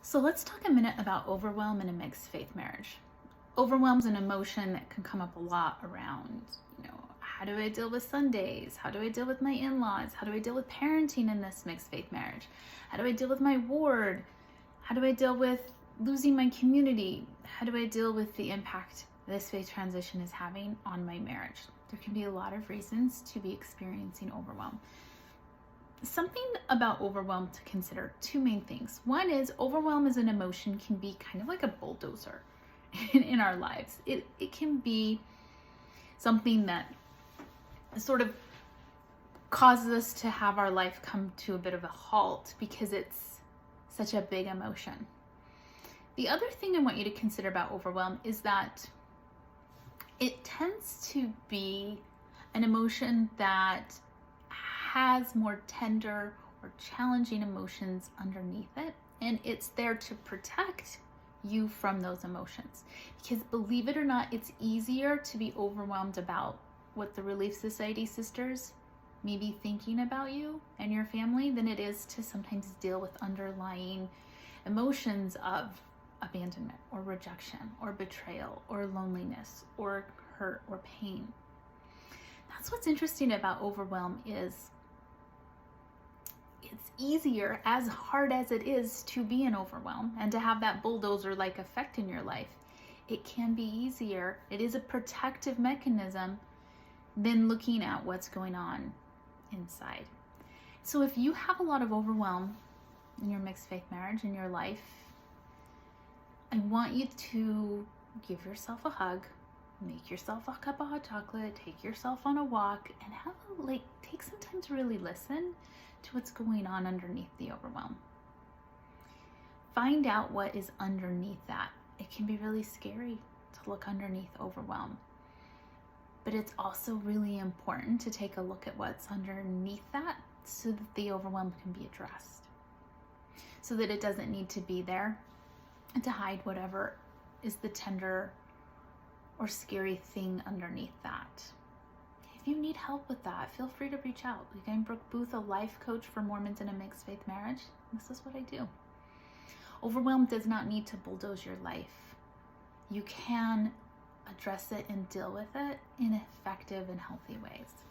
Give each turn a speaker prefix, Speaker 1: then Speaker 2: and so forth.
Speaker 1: So let's talk a minute about overwhelm in a mixed faith marriage. Overwhelm is an emotion that can come up a lot around, how do I deal with Sundays? How do I deal with my in-laws? How do I deal with parenting in this mixed faith marriage? How do I deal with my ward? How do I deal with losing my community? How do I deal with the impact this faith transition is having on my marriage? There can be a lot of reasons to be experiencing overwhelm. Something about overwhelm to consider, two main things. One is overwhelm as an emotion can be kind of like a bulldozer in our lives. It can be something that sort of causes us to have our life come to a bit of a halt because it's such a big emotion. The other thing I want you to consider about overwhelm is that it tends to be an emotion that has more tender or challenging emotions underneath it, and it's there to protect you from those emotions. Because believe it or not, it's easier to be overwhelmed about what the Relief Society sisters may be thinking about you and your family than it is to sometimes deal with underlying emotions of abandonment or rejection or betrayal or loneliness or hurt or pain. That's what's interesting about overwhelm is it's easier, as hard as it is to be in overwhelm and to have that bulldozer-like effect in your life. It can be easier. It is a protective mechanism than looking at what's going on inside. So if you have a lot of overwhelm in your mixed faith marriage, in your life, I want you to give yourself a hug, make yourself a cup of hot chocolate, take yourself on a walk, and take some time to really listen to what's going on underneath the overwhelm. Find out what is underneath that. It can be really scary to look underneath overwhelm, but it's also really important to take a look at what's underneath that so that the overwhelm can be addressed, so that it doesn't need to be there and to hide whatever is the tender or scary thing underneath that. If you need help with that, feel free to reach out. I'm Brooke Booth, a life coach for Mormons in a mixed faith marriage. This is what I do. Overwhelm does not need to bulldoze your life. You can address it and deal with it in effective and healthy ways.